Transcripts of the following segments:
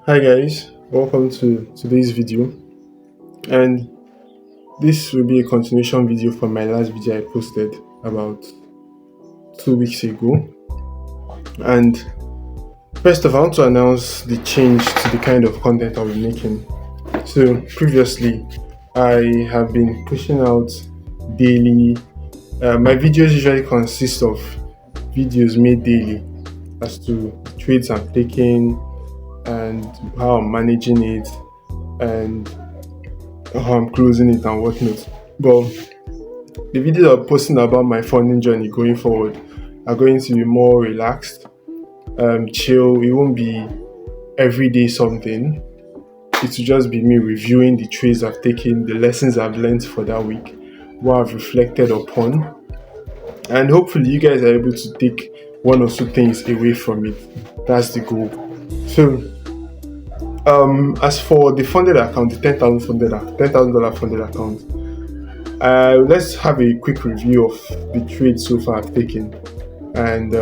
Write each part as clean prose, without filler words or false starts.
Hi guys, welcome to today's video, and this will be a continuation video from my last video I posted about 2 weeks ago. And first of all, I want to announce the change to the kind of content I'll be making. So previously I have been pushing out daily. My videos usually consist of videos made daily as to the trades I'm taking and how I'm managing it and how I'm closing it and whatnot. But the videos I'm posting about my funding journey going forward are going to be more relaxed, chill. It won't be everyday something. It will just be me reviewing the trades I've taken, the lessons I've learned for that week, what I've reflected upon, and hopefully you guys are able to take one or two things away from it. That's the goal. So as for the funded account, the $10,000 funded account, let's have a quick review of the trades so far I've taken, and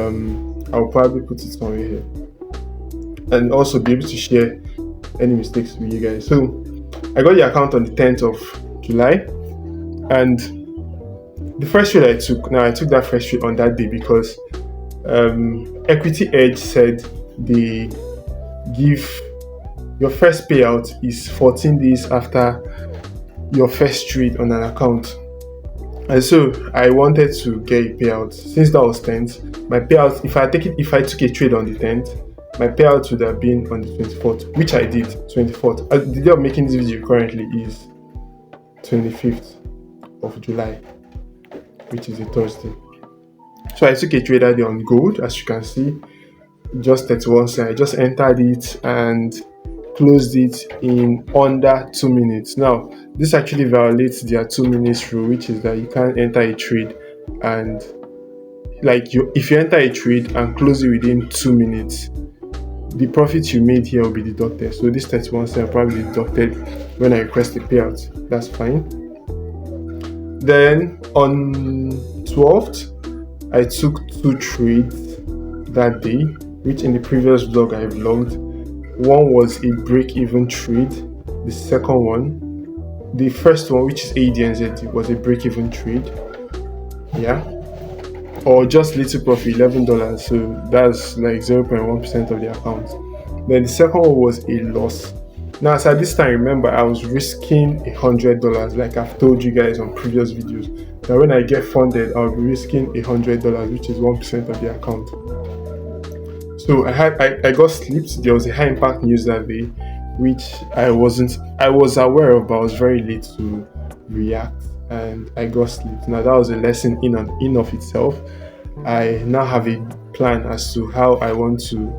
I'll probably put it somewhere here, and also be able to share any mistakes with you guys. So I got the account on the 10th of July, and the first trade I took that first trade on that day because Equity Edge said they give your first payout is 14 days after your first trade on an account. And so I wanted to get a payout. Since that was 10th, my payout, if I took a trade on the 10th, my payout would have been on the 24th, which I did, 24th. The day of making this video currently is 25th of July, which is a Thursday. So I took a trade that day on gold, as you can see, just 31 cents. I just entered it and closed it in under 2 minutes. Now, this actually violates their 2 minutes rule, which is that you can't enter a trade and if you enter a trade and close it within 2 minutes, the profit you made here will be deducted. So this 31 cents will probably be deducted when I request a payout. That's fine. Then on 12th, I took 2 trades that day, which in the previous vlog I vlogged. One was a break-even trade. The second one, the first one, which is ADNZ, was a break-even trade. Yeah, or just little profit, $11. So that's like 0.1% of the account. Then the second one was a loss. Now, as at this time, remember, I was risking $100, like I've told you guys on previous videos. Now, when I get funded, I'll be risking $100, which is 1% of the account. So I got slipped. There was a high impact news that day, which I was aware of, but I was very late to react, and I got slipped. Now that was a lesson in of itself. I now have a plan as to how I want to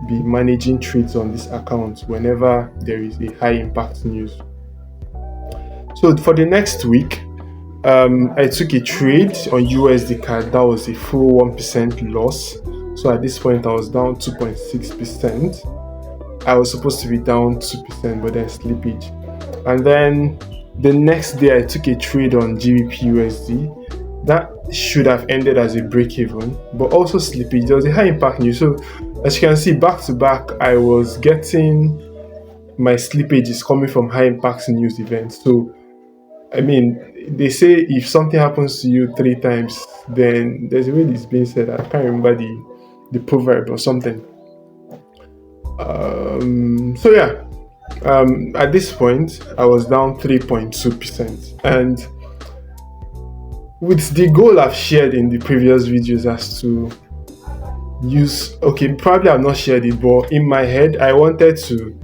be managing trades on this account whenever there is a high impact news. So for the next week, I took a trade on USD CAD. That was a full 1% loss. So at this point, I was down 2.6%. I was supposed to be down 2%, but then slippage. And then the next day, I took a trade on GBP USD. That should have ended as a break even, but also slippage. There was a high impact news. So as you can see, back to back, I was getting my slippages coming from high impact news events. So, I mean, they say if something happens to you 3 times, then there's a way it's being said. I can't remember the proverb or something. So yeah, at this point I was down 3.2%, and with the goal I've shared in the previous videos as to probably I've not shared it, but in my head I wanted to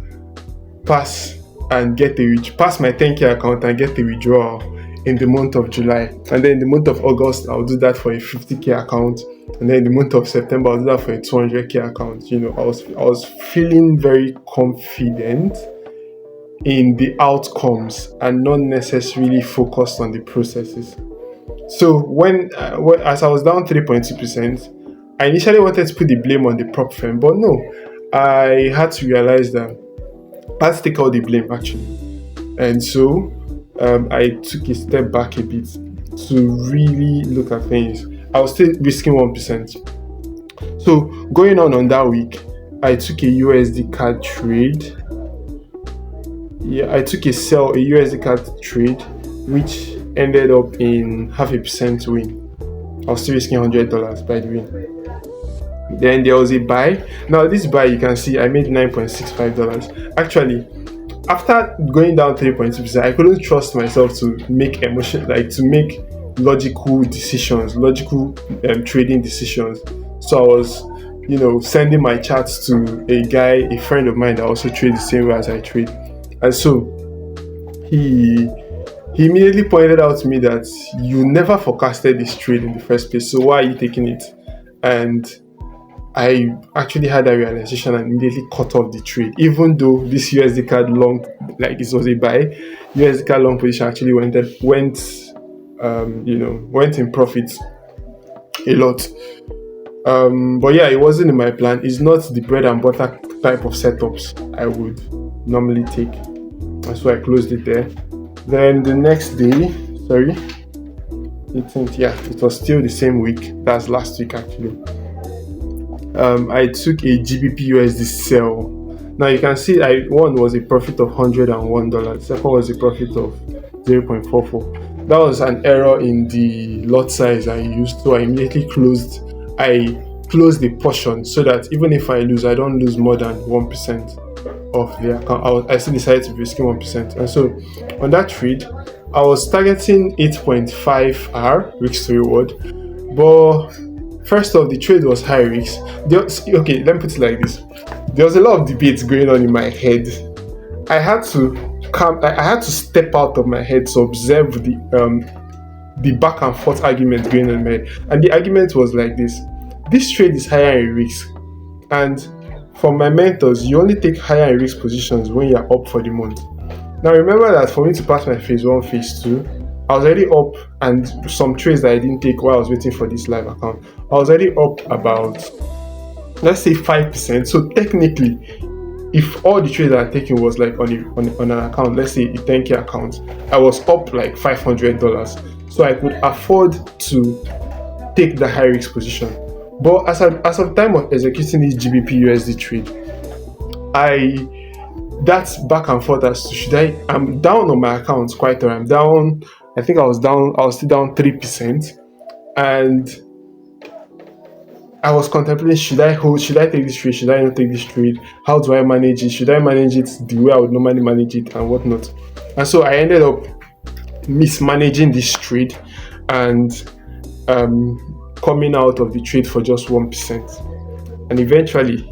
pass my 10k account and get the withdrawal in the month of July, and then in the month of August I'll do that for a 50k account, and then in the month of September I'll do that for a 200k account. You know, I was feeling very confident in the outcomes and not necessarily focused on the processes. So as I was down 3.2%, I initially wanted to put the blame on the prop firm, but no, I had to realize that I had to take all the blame actually, and so I took a step back a bit to really look at things. I was still risking 1%. So going on that week, I took a USD CAD trade. Yeah, I took a USD CAD trade, which ended up in 0.5% win. I was still risking $100 by the way. Then there was a buy. Now this buy, you can see I made $9.65. Actually, after going down 3.2%, I couldn't trust myself to make logical decisions, trading decisions. So I was, sending my charts to a friend of mine that also trades the same way as I trade. And so he immediately pointed out to me that you never forecasted this trade in the first place, so why are you taking it? And I actually had a realization and immediately cut off the trade, even though this USD CAD long, like this was a buy, USD CAD long position actually went in profit a lot. But yeah, it wasn't in my plan. It's not the bread and butter type of setups I would normally take. And so I closed it there. Then the next day, 18th, yeah, it was still the same week. That's last week actually. I took a GBP USD sell. Now you can see one was a profit of $101. The second was a profit of 0.44. That was an error in the lot size I used, so I immediately closed the portion so that even if I lose, I don't lose more than 1% of the account. I still decided to be risking 1%. And so on that trade, I was targeting 8.5 R risk to reward, but first off, the trade was high risk. Okay, let me put it like this. There was a lot of debates going on in my head. I had to step out of my head to observe the back and forth argument going on in my head. And the argument was like this. This trade is higher in risk. And from my mentors, you only take higher in risk positions when you're up for the month. Now remember that for me to pass my phase 1, phase 2, I was already up, and some trades that I didn't take while I was waiting for this live account, I was already up about, let's say 5%. So technically, if all the trades that I'm taking was like on an account, let's say a 10K account, I was up like $500. So I could afford to take the high risk position. But as of time of executing this GBP USD trade, that's back and forth as to I'm down on my account quite a lot. I'm down, I think I was still down 3%. And I was contemplating, should I take this trade? Should I not take this trade? How do I manage it? Should I manage it the way I would normally manage it and whatnot? And so I ended up mismanaging this trade and coming out of the trade for just 1%. And eventually,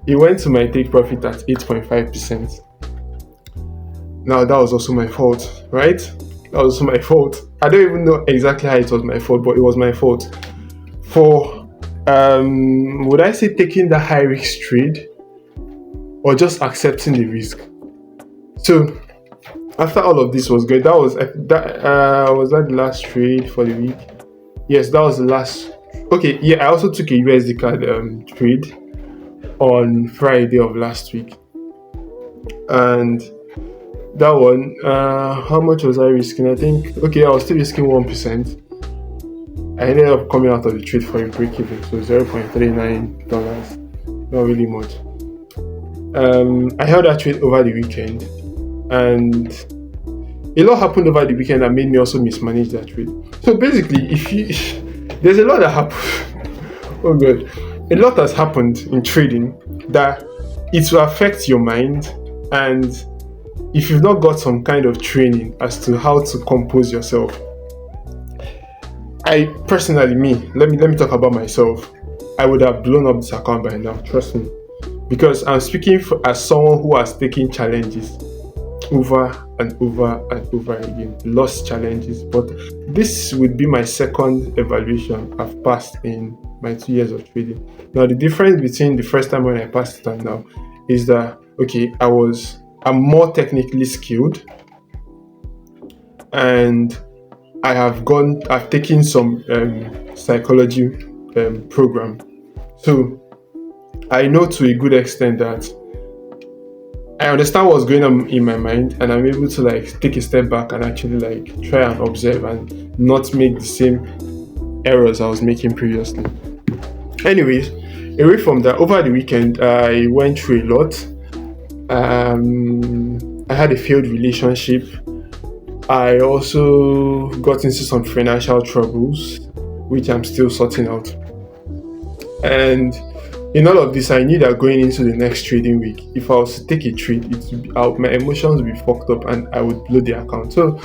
it went to my take profit at 8.5%. Now, that was also my fault, right? That was also my fault. I don't even know exactly how it was my fault, but it was my fault. For, would I say taking the high risk trade or just accepting the risk? So, after all of this was good, was that the last trade for the week? Yes, that was the last. Okay, yeah, I also took a USD CAD trade on Friday of last week, and that one, how much was I risking? I think, okay, I was still risking 1%. I ended up coming out of the trade for a break even, so $0.39, not really much. I held that trade over the weekend, and a lot happened over the weekend that made me also mismanage that trade. So basically, there's a lot that happened. Oh god, a lot has happened in trading that it will affect your mind, and if you've not got some kind of training as to how to compose yourself. I personally, let me talk about myself. I would have blown up this account by now, trust me, because I'm speaking as someone who has taken challenges over and over and over again, lost challenges, but this would be my second evaluation I've passed in my 2 years of trading. Now, the difference between the first time when I passed it and now is that, okay, I'm more technically skilled, and I've taken some psychology program, so I know to a good extent that I understand what's going on in my mind, and I'm able to take a step back and actually try and observe and not make the same errors I was making previously. Anyways, Away from that, over the weekend, I went through a lot. I had a failed relationship. I also got into some financial troubles, which I'm still sorting out. And in all of this, I knew that going into the next trading week, if I was to take a trade, it would be out, my emotions would be fucked up, and I would blow the account. So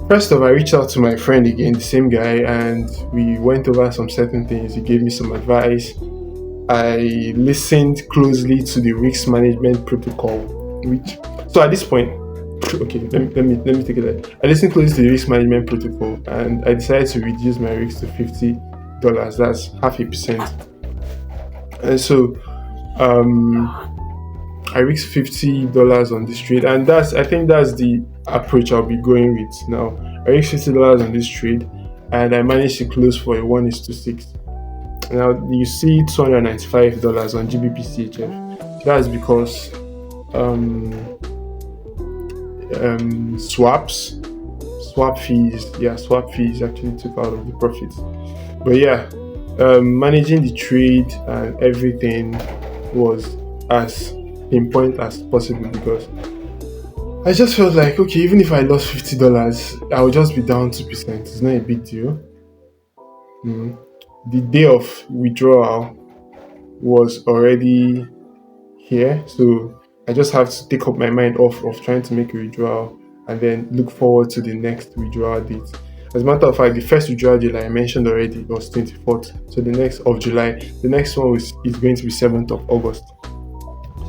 first off, I reached out to my friend again, the same guy, and we went over some certain things. He gave me some advice. I listened closely to the risk management protocol, so at this point, okay, let me take it there. I listened closely to the risk management protocol, and I decided to reduce my risk to $50. That's 0.5%. And so I risked $50 on this trade, and I think that's the approach I'll be going with now. I risked $50 on this trade, and I managed to close for a 1:6. Now you see $295 on GBP CHF. That's because swap fees actually took out of the profits. But yeah, managing the trade and everything was as pinpoint as possible, because I just felt like, okay, even if I lost $50, I would just be down 2%. It's not a big deal. The day of withdrawal was already here, so I just have to take up my mind off of trying to make a withdrawal and then look forward to the next withdrawal date. As a matter of fact, the first withdrawal date, like I mentioned already, was 24th. So the next of July, the next one is going to be 7th of August.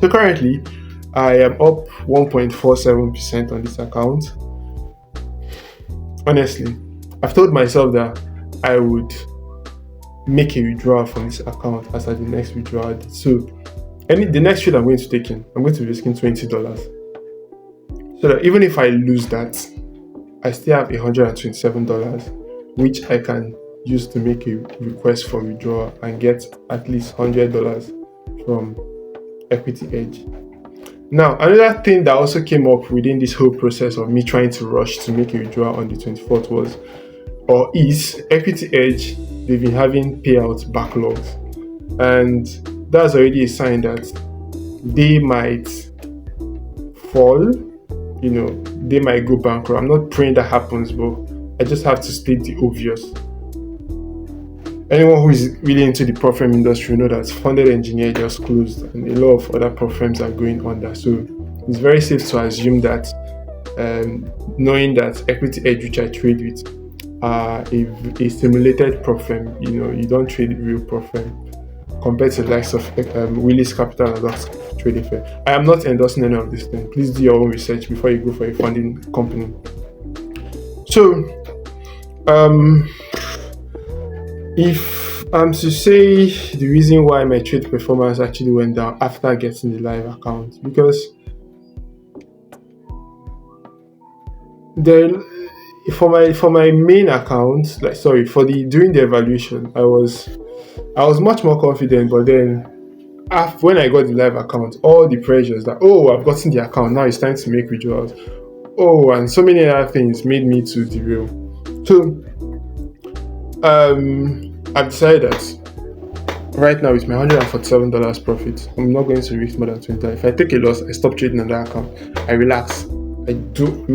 So currently, I am up 1.47% on this account. Honestly, I've told myself that I would make a withdrawal from this account as at the next withdrawal date. So the next trade I'm going to take in, I'm going to be risking $20. So that even if I lose that, I still have $127, which I can use to make a request for withdrawal and get at least $100 from Equity Edge. Now, another thing that also came up within this whole process of me trying to rush to make a withdrawal on the 24th is Equity Edge. They've been having payout backlogs, and that's already a sign that they might fall. They might go bankrupt. I'm not praying that happens, but I just have to state the obvious. Anyone who is really into the prop firm industry know that Funded Engineer just closed, and a lot of other prop firms are going under. So it's very safe to assume that, knowing that Equity Edge, which I trade with, are a simulated prop firm. You don't trade real prop firm compared to the likes of Willis Capital and Lux Trading Firm. I am not endorsing any of this thing. Please do your own research before you go for a funding company. So, if I'm to say the reason why my trade performance actually went down after getting the live account, because for my main account, during the evaluation, I was much more confident, but then when I got the live account, all the pressures that, I've gotten the account, now it's time to make withdrawals, and so many other things made me to derail. So I've decided that right now with my $147 profit, I'm not going to risk more than 20. If I take a loss, I stop trading on that account. I relax. I do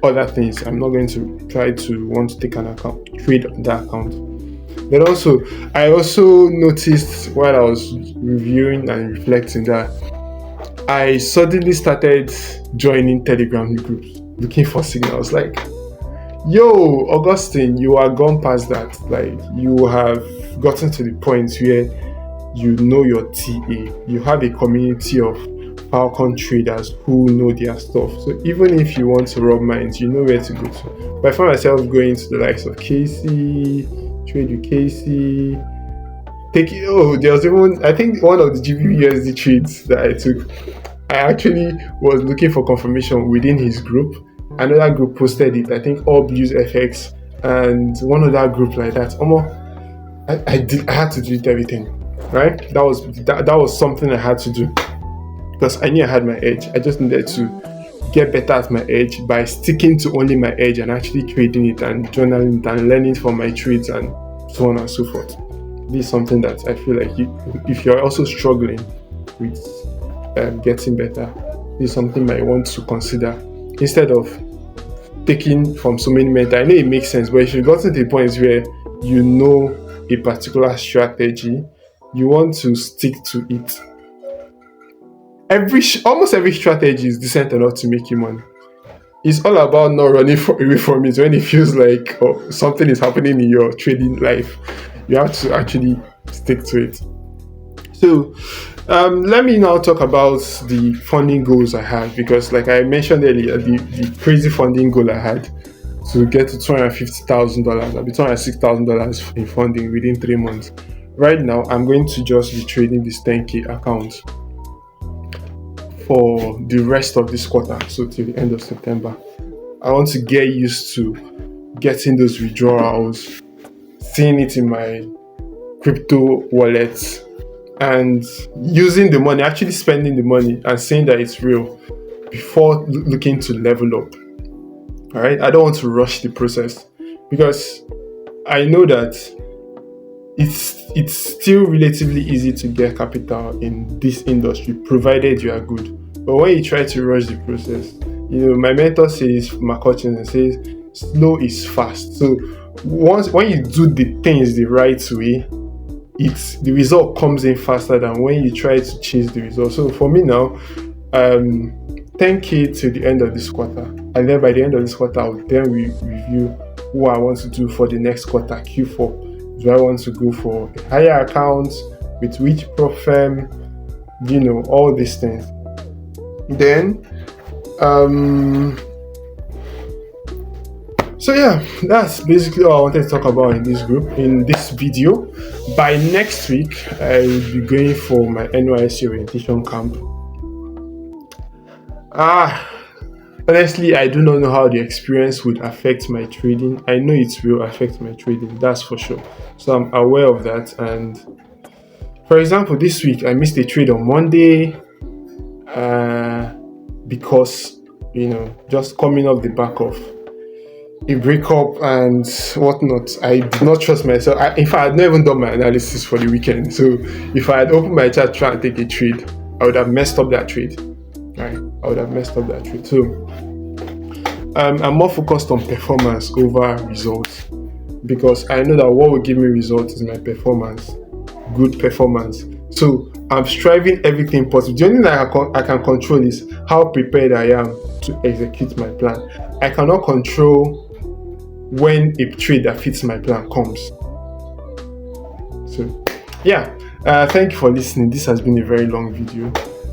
other things. I'm not going to try to want to take trade on that account. Then I also noticed while I was reviewing and reflecting that I suddenly started joining Telegram groups looking for signals. Like, yo, Augustine, you are gone past that. Like, you have gotten to the point where you know your TA. You have a community of Falcon traders who know their stuff. So even if you want to rub minds, you know where to go to. But I found myself going to the likes of Casey, Trade with Casey. There was even, I think, one of the GBPUSD trades that I took. I actually was looking for confirmation within his group. Another group posted it. I think All Blues FX and one other group like that. I had to delete everything. Right? That was something I had to do. Because I knew I had my edge. I just needed to get better at my edge by sticking to only my edge and actually trading it and journaling it and learning from my trades and so on and so forth. This is something that I feel like if you're also struggling with getting better, this is something that you want to consider instead of taking from so many mentors. I know it makes sense, but if you've gotten to the point where you know a particular strategy, you want to stick to it. Almost every strategy is decent enough to make you money. It's all about not running away from it when it feels like something is happening in your trading life. You have to actually stick to it. So let me now talk about the funding goals I had, because like I mentioned earlier, the crazy funding goal I had to get to $250,000, I'll be $206,000 in funding within 3 months. Right now, I'm going to just be trading this 10K account for the rest of this quarter, so till the end of September. I want to get used to getting those withdrawals, seeing it in my crypto wallet, and using the money, actually spending the money and seeing that it's real before looking to level up. All right, I don't want to rush the process because I know that it's still relatively easy to get capital in this industry, provided you are good. But when you try to rush the process, my mentor says, Mark Hutchinson says, slow is fast. So when you do the things the right way, the result comes in faster than when you try to chase the result. So for me now, 10K to the end of this quarter, and then by the end of this quarter, I'll then review what I want to do for the next quarter, Q4. Do I want to go for a higher account with which prop firm, all these things. Then so yeah, that's basically all I wanted to talk about in this video. By next week, I will be going for my NYSC orientation camp. Honestly, I do not know how the experience would affect my trading. I know it will affect my trading, that's for sure. So I'm aware of that. And for example, this week I missed a trade on Monday because, just coming off the back of a breakup and whatnot, I did not trust myself. In fact, I had not even done my analysis for the weekend. So if I had opened my chart trying to take a trade, I would have messed up that trade. Right? I would have messed up that trade. So I'm more focused on performance over results, because I know that what will give me results is my performance, good performance. So I'm striving everything possible. The only thing I can control is how prepared I am to execute my plan. I cannot control when a trade that fits my plan comes. So yeah, thank you for listening. This has been a very long video.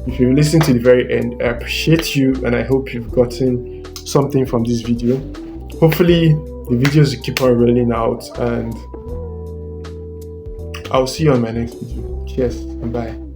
If you've listened to the very end, I appreciate you, and I hope you've gotten something from this video. Hopefully the videos will keep on rolling out, and I'll see you on my next video. Cheers and bye.